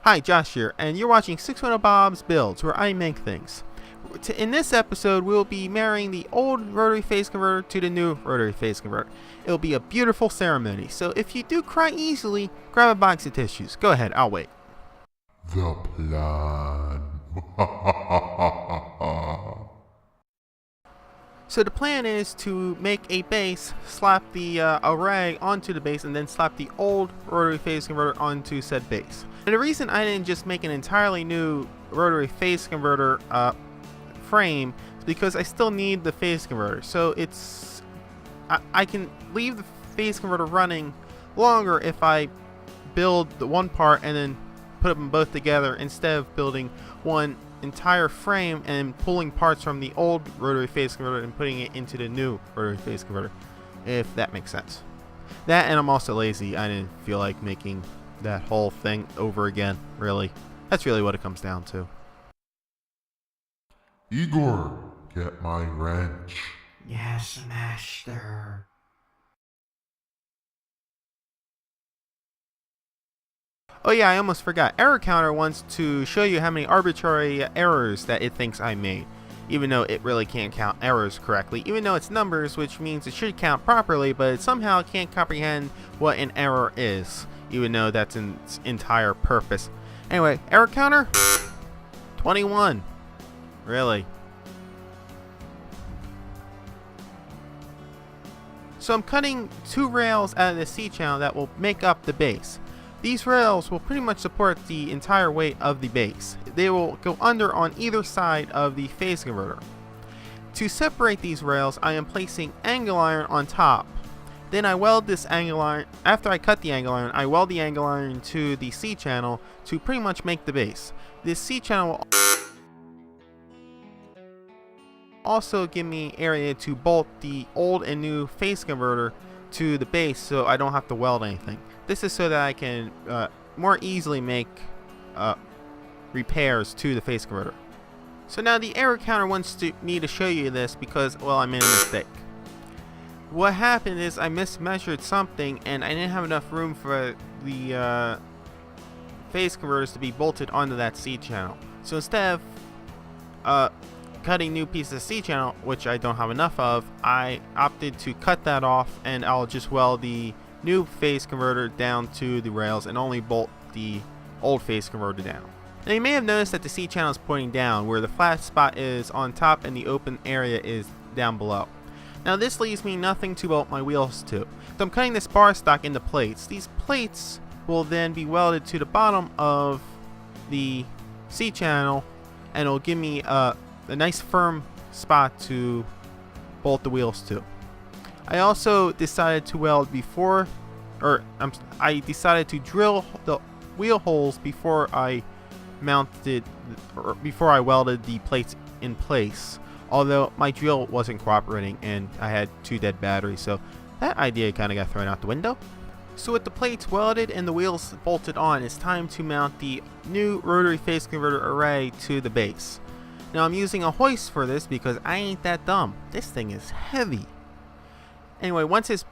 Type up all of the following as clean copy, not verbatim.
Hi, Josh here, and you're watching 610 Bob's Builds, where I make things. In this episode, we'll be marrying the old rotary phase converter to the new rotary phase converter. It'll be a beautiful ceremony, so if you do cry easily, grab a box of tissues. Go ahead, I'll wait. The plan. So the plan is to make a base, slap the array onto the base, and then slap the old rotary phase converter onto said base. And the reason I didn't just make an entirely new rotary phase converter frame is because I still need the phase converter. So I can leave the phase converter running longer if I build the one part and then put them both together instead of building one entire frame and pulling parts from the old rotary phase converter and putting it into the new rotary phase converter, if that makes sense. That, and I'm also lazy. I didn't feel like making that whole thing over again, really. That's really what it comes down to. Igor, get my wrench. Yes, master. Oh yeah, I almost forgot. Error Counter wants to show you how many arbitrary errors that it thinks I made, even though it really can't count errors correctly, even though it's numbers, which means it should count properly, but it somehow can't comprehend what an error is, even though that's its entire purpose. Anyway, Error Counter? 21. Really? So I'm cutting 2 rails out of the C-channel that will make up the base. These rails will pretty much support the entire weight of the base. They will go under on either side of the phase converter. To separate these rails, I am placing angle iron on top. Then I weld this angle iron. After I cut the angle iron, I weld the angle iron to the C-channel to pretty much make the base. This C-channel will also give me area to bolt the old and new phase converter to the base so I don't have to weld anything. This is so that I can more easily make repairs to the phase converter. So now the error counter wants me to show you this because, well, I made a mistake. What happened is I mismeasured something and I didn't have enough room for the phase converters to be bolted onto that C channel. So instead of cutting new pieces of C channel, which I don't have enough of, I opted to cut that off, and I'll just weld the new phase converter down to the rails and only bolt the old phase converter down. Now you may have noticed that the C channel is pointing down, where the flat spot is on top and the open area is down below. Now this leaves me nothing to bolt my wheels to. So I'm cutting this bar stock into plates. These plates will then be welded to the bottom of the C channel, and it'll give me a nice firm spot to bolt the wheels to. I also decided to weld before, I decided to drill the wheel holes before I mounted, or before I welded the plates in place. Although my drill wasn't cooperating and I had 2 dead batteries, so that idea kind of got thrown out the window. So with the plates welded and the wheels bolted on, it's time to mount the new rotary phase converter array to the base. Now I'm using a hoist for this because I ain't that dumb. This thing is heavy. Anyway, once it's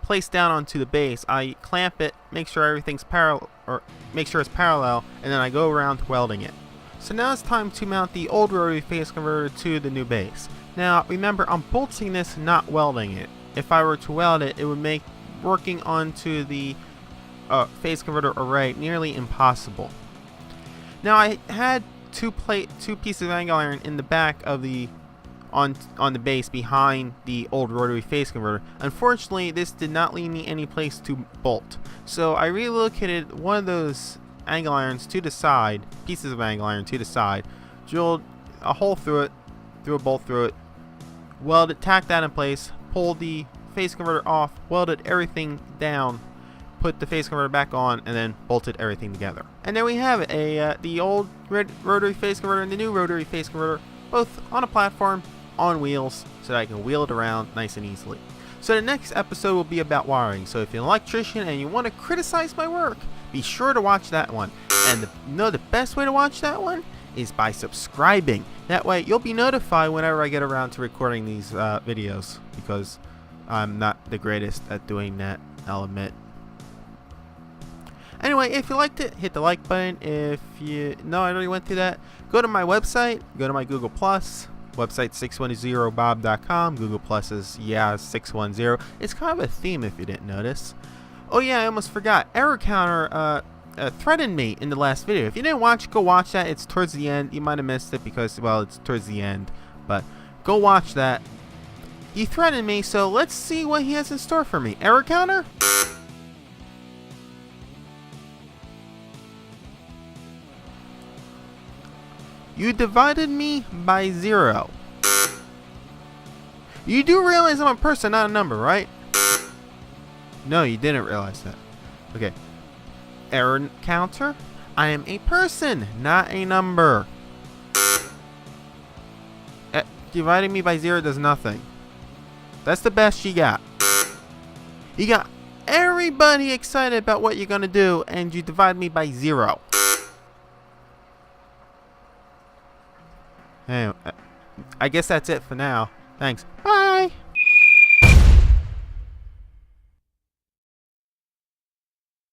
placed down onto the base, I clamp it, make sure everything's parallel, and then I go around welding it. So now it's time to mount the old rotary phase converter to the new base. Now remember, I'm bolting this, not welding it. If I were to weld it, it would make working onto the phase converter array nearly impossible. Now I had two pieces of angle iron in the back of the on the base behind the old rotary phase converter. Unfortunately, this did not leave me any place to bolt, so I relocated one of those angle irons to the side, pieces of angle iron to the side, drilled a hole through it, threw a bolt through it, welded, tacked that in place, pulled the phase converter off, welded everything down, put the phase converter back on, and then bolted everything together. And there we have it, the old rotary phase converter and the new rotary phase converter, both on a platform, on wheels, so that I can wheel it around nice and easily. So the next episode will be about wiring, so if you're an electrician and you want to criticize my work, be sure to watch that one. And the best way to watch that one is by subscribing. That way you'll be notified whenever I get around to recording these videos, because I'm not the greatest at doing that, I'll admit. Anyway, if you liked it, hit the like button. If you... No, I already went through that. Go to my website. Go to my Google+. Website 610bob.com. Google Plus is, 610. It's kind of a theme if you didn't notice. Oh yeah, I almost forgot. Error Counter threatened me in the last video. If you didn't watch, go watch that. It's towards the end. You might have missed it because, well, it's towards the end. But go watch that. He threatened me, so let's see what he has in store for me. Error Counter? You divided me by 0. You do realize I'm a person, not a number, right? No, you didn't realize that. Okay. Error counter? I am a person, not a number. Dividing me by 0 does nothing. That's the best you got. You got everybody excited about what you're gonna do, and you divide me by 0. Anyway, I guess that's it for now. Thanks. Bye.